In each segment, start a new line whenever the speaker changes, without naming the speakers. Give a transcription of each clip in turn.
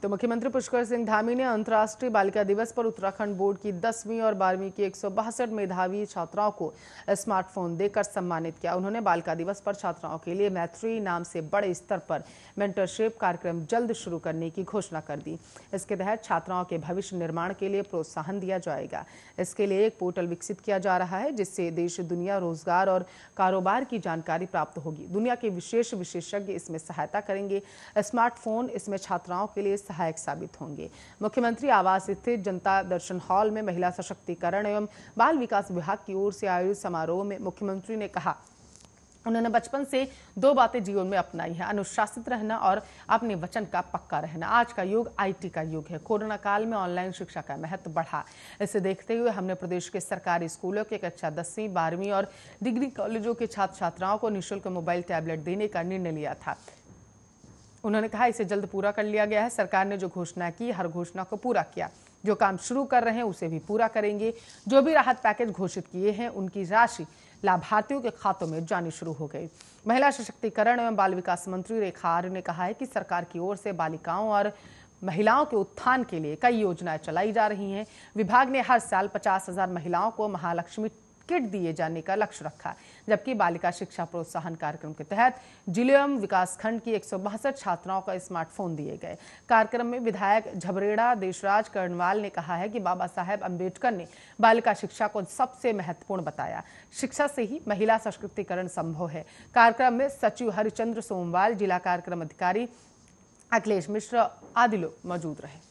तो मुख्यमंत्री पुष्कर सिंह धामी ने अंतर्राष्ट्रीय बालिका दिवस पर उत्तराखंड बोर्ड की 10वीं और 12वीं की 162 मेधावी छात्राओं को स्मार्टफोन देकर सम्मानित किया। उन्होंने बालिका दिवस पर छात्राओं के लिए मैत्री नाम से बड़े स्तर पर मेंटरशिप कार्यक्रम जल्द शुरू करने की घोषणा कर दी। इसके तहत छात्राओं के भविष्य निर्माण के लिए प्रोत्साहन दिया जाएगा। इसके लिए एक पोर्टल विकसित किया जा रहा है जिससे देश दुनिया रोजगार और कारोबार की जानकारी प्राप्त होगी। दुनिया के विशेषज्ञ इसमें सहायता करेंगे। स्मार्टफोन इसमें छात्राओं के लिए सहायक साबित होंगे। मुख्यमंत्री आवास स्थित जनता दर्शन हॉल में महिला सशक्तिकरण एवं बाल विकास विभाग की ओर से आयोजित समारोह में मुख्यमंत्री ने कहा, उन्होंने बचपन से 2 बातें जीवन में अपनाई है, अनुशासित रहना और अपने वचन का पक्का रहना। आज का युग आईटी का युग है। कोरोना काल में ऑनलाइन शिक्षा का महत्व बढ़ा। इसे देखते हुए हमने प्रदेश के सरकारी स्कूलों के कक्षा 10वीं 12वीं और डिग्री कॉलेजों के छात्र छात्राओं को निःशुल्क मोबाइल टैबलेट देने का निर्णय लिया था। उन्होंने कहा, इसे जल्द पूरा कर लिया गया है। सरकार ने जो घोषणा की, हर घोषणा को पूरा किया। जो काम शुरू कर रहे हैं उसे भी पूरा करेंगे। जो भी राहत पैकेज घोषित किए हैं उनकी राशि लाभार्थियों के खातों में जानी शुरू हो गई। महिला सशक्तिकरण एवं बाल विकास मंत्री रेखा आर्य ने कहा है कि सरकार की ओर से बालिकाओं और महिलाओं के उत्थान के लिए कई योजनाएं चलाई जा रही हैं। विभाग ने हर साल 50,000 महिलाओं को महालक्ष्मी किट दिए जाने का लक्ष्य रखा, जबकि बालिका शिक्षा प्रोत्साहन कार्यक्रम के तहत जिले एवं विकासखंड की 162 छात्राओं को स्मार्टफोन दिए गए। कार्यक्रम में विधायक झबरेड़ा देशराज कर्णवाल ने कहा है कि बाबा साहेब अम्बेडकर ने बालिका शिक्षा को सबसे महत्वपूर्ण बताया। शिक्षा से ही महिला सशक्तिकरण संभव है। कार्यक्रम में सचिव हरिचंद्र सोमवाल, जिला कार्यक्रम अधिकारी अखिलेश मिश्र आदि लोग मौजूद रहे।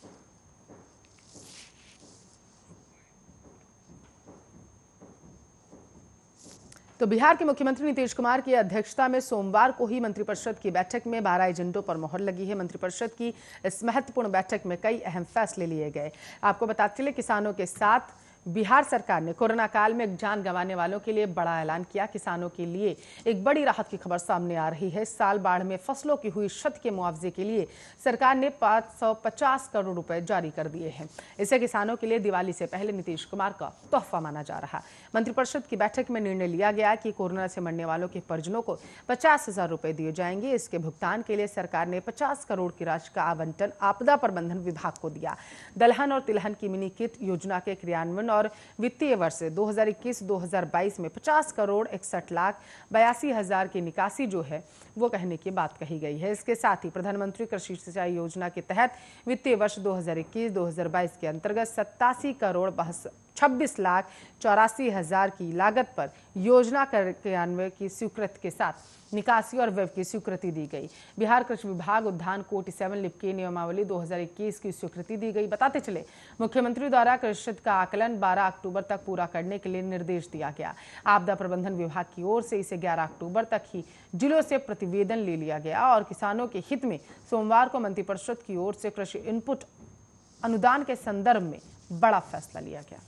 तो बिहार के मुख्यमंत्री नीतीश कुमार की अध्यक्षता में सोमवार को ही मंत्रिपरिषद की बैठक में 12 एजेंडों पर मोहर लगी है। मंत्रिपरिषद की इस महत्वपूर्ण बैठक में कई अहम फैसले लिए गए। आपको बताते चले, किसानों के साथ बिहार सरकार ने कोरोना काल में जान गंवाने वालों के लिए बड़ा ऐलान किया। किसानों के लिए एक बड़ी राहत की खबर सामने आ रही है। इस साल बाढ़ में फसलों की हुई क्षति के मुआवजे के लिए सरकार ने 550 करोड़ रुपए जारी कर दिए हैं। इसे किसानों के लिए दिवाली से पहले नीतीश कुमार का तोहफा माना जा रहा। मंत्रिपरिषद की बैठक में निर्णय लिया गया कि कोरोना से मरने वालों के परिजनों को 50,000 रुपए दिए जाएंगे। इसके भुगतान के लिए सरकार ने 50 करोड़ की राशि का आवंटन आपदा प्रबंधन विभाग को दिया। दलहन और तिलहन की मिनी किट योजना के क्रियान्वयन और वित्तीय वर्ष 2021-2022 में 50 करोड़ 61 लाख 82 हजार की निकासी जो है वो कहने की बात कही गई है। इसके साथ ही प्रधानमंत्री कृषि सिंचाई योजना के तहत वित्तीय वर्ष 2021-2022 के अंतर्गत 87 करोड़ 26 लाख 84 हजार की लागत पर योजना क्रियान्वयन की स्वीकृति के साथ निकासी और व्यय की स्वीकृति दी गई। बिहार कृषि विभाग उद्यान कोटि 7 लिपके नियमावली 2021 की स्वीकृति दी गई। बताते चले, मुख्यमंत्री द्वारा कृषि का आकलन 12 अक्टूबर तक पूरा करने के लिए निर्देश दिया गया। आपदा प्रबंधन विभाग की ओर से इसे 11 अक्टूबर तक ही जिलों से प्रतिवेदन ले लिया गया और किसानों के हित में सोमवार को मंत्रिपरिषद की ओर से कृषि इनपुट अनुदान के संदर्भ में बड़ा फैसला लिया गया।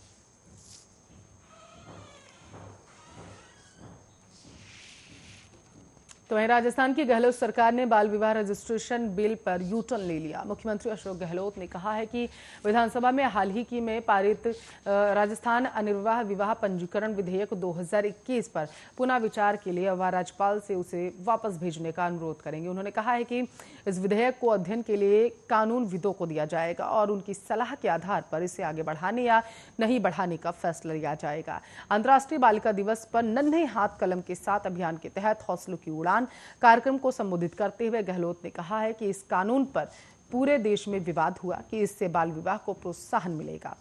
तो वहीं राजस्थान की गहलोत सरकार ने बाल विवाह रजिस्ट्रेशन बिल पर यू टर्न ले लिया। मुख्यमंत्री अशोक गहलोत ने कहा है कि विधानसभा में हाल ही में पारित राजस्थान अनिर्वाह विवाह पंजीकरण विधेयक 2021 पर पुनः विचार के लिए वह राज्यपाल से उसे वापस भेजने का अनुरोध करेंगे। उन्होंने कहा है कि इस विधेयक को अध्ययन के लिए कानूनविदों को दिया जाएगा और उनकी सलाह के आधार पर इसे आगे बढ़ाने या नहीं बढ़ाने का फैसला लिया जाएगा। अंतर्राष्ट्रीय बालिका दिवस पर नन्हे हाथ कलम के साथ अभियान के तहत हौसलों की उड़ान कार्यक्रम को संबोधित करते हुए गहलोत ने कहा है कि इस कानून पर पूरे देश में विवाद हुआ कि इससे बाल विवाह को प्रोत्साहन मिलेगा।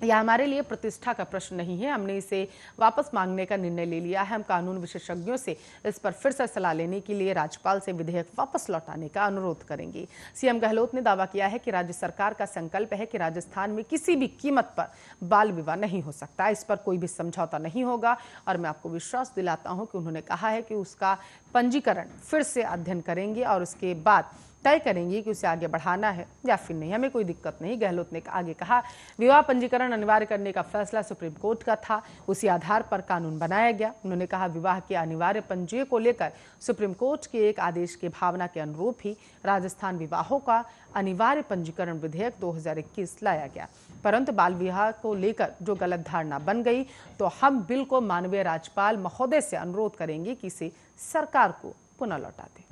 यह हमारे लिए प्रतिष्ठा का प्रश्न नहीं है। हमने इसे वापस मांगने का निर्णय ले लिया है। हम कानून विशेषज्ञों से इस पर फिर से सलाह लेने के लिए राज्यपाल से विधेयक वापस लौटाने का अनुरोध करेंगे। सीएम गहलोत ने दावा किया है कि राज्य सरकार का संकल्प है कि राजस्थान में किसी भी कीमत पर बाल विवाह नहीं हो सकता। इस पर कोई भी समझौता नहीं होगा और मैं आपको विश्वास दिलाता हूं कि उन्होंने कहा है कि उसका पंजीकरण फिर से अध्ययन करेंगे और उसके बाद तय करेंगे कि उसे आगे बढ़ाना है या फिर नहीं। हमें कोई दिक्कत नहीं। गहलोत ने आगे कहा, विवाह पंजीकरण अनिवार्य करने का फैसला सुप्रीम कोर्ट का था, उसी आधार पर कानून बनाया गया। उन्होंने कहा, विवाह के अनिवार्य पंजीयन को लेकर सुप्रीम कोर्ट के एक आदेश की भावना के अनुरूप ही राजस्थान विवाहों का अनिवार्य पंजीकरण विधेयक 2021 लाया गया। परंतु बाल विवाह को लेकर जो गलत धारणा बन गई तो हम बिल को माननीय राज्यपाल महोदय से अनुरोध करेंगे कि इसे सरकार को पुनः लौटा दें।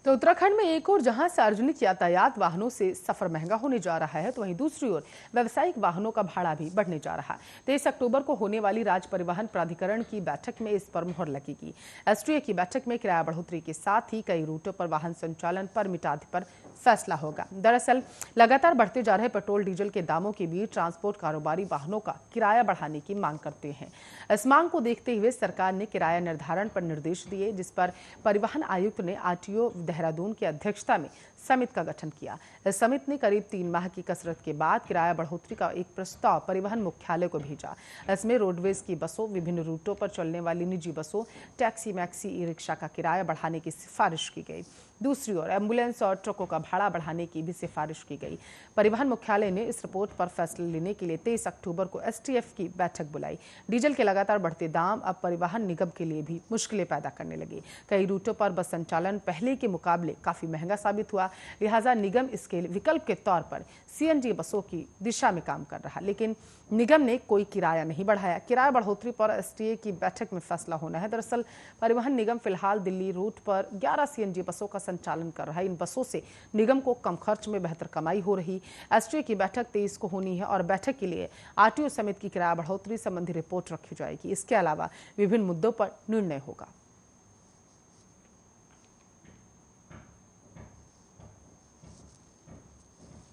तो उत्तराखंड में एक ओर जहां सार्वजनिक यातायात वाहनों से सफर महंगा होने जा रहा है, तो वहीं दूसरी ओर व्यावसायिक वाहनों का भाड़ा भी बढ़ने जा रहा है। 23 अक्टूबर को होने वाली राज्य परिवहन प्राधिकरण की बैठक में इस पर मुहर लगेगी। एसटीए की बैठक में किराया बढ़ोतरी के साथ ही कई रूटों पर वाहन संचालन पर मिटाद पर फैसला होगा। दरअसल लगातार बढ़ते जा रहे पेट्रोल डीजल के दामों के बीच ट्रांसपोर्ट कारोबारी वाहनों का किराया बढ़ाने की मांग करते हैं। इस मांग को देखते हुए सरकार ने किराया निर्धारण पर निर्देश दिए, जिस पर परिवहन आयुक्त ने आरटीओ देहरादून की अध्यक्षता में समिति का गठन किया। इस समिति ने करीब 3 माह की कसरत के बाद किराया बढ़ोतरी का एक प्रस्ताव परिवहन मुख्यालय को भेजा। इसमें रोडवेज की बसों, विभिन्न रूटों पर चलने वाली निजी बसों, टैक्सी, मैक्सी, ई रिक्शा का किराया बढ़ाने की सिफारिश की गई। दूसरी ओर एम्बुलेंस और ट्रकों का भाड़ा बढ़ाने की भी सिफारिश की गई। परिवहन मुख्यालय ने इस रिपोर्ट पर फैसला लेने के लिए 23 अक्टूबर को एसटीएफ की बैठक बुलाई। डीजल के लगातार बढ़ते दाम अब परिवहन निगम के लिए भी मुश्किलें पैदा करने लगे। कई रूटों पर बस संचालन पहले के मुकाबले काफी महंगा साबित हुआ, लिहाजा निगम इसके विकल्प के तौर पर सीएनजी बसों की दिशा में काम कर रहा, लेकिन निगम ने कोई किराया नहीं बढ़ाया। किराया बढ़ोतरी पर एसटीए की बैठक में फैसला होना है। दरअसल परिवहन निगम फिलहाल दिल्ली रूट पर 11 सीएनजी बसों का संचालन कर रहा है। इन बसों से निगम को कम खर्च में बेहतर कमाई हो रही। एसटीए की बैठक 23 को होनी है और बैठक के लिए आरटीओ समिति की किराया बढ़ोतरी संबंधी रिपोर्ट रखी जाएगी। इसके अलावा विभिन्न मुद्दों पर निर्णय होगा।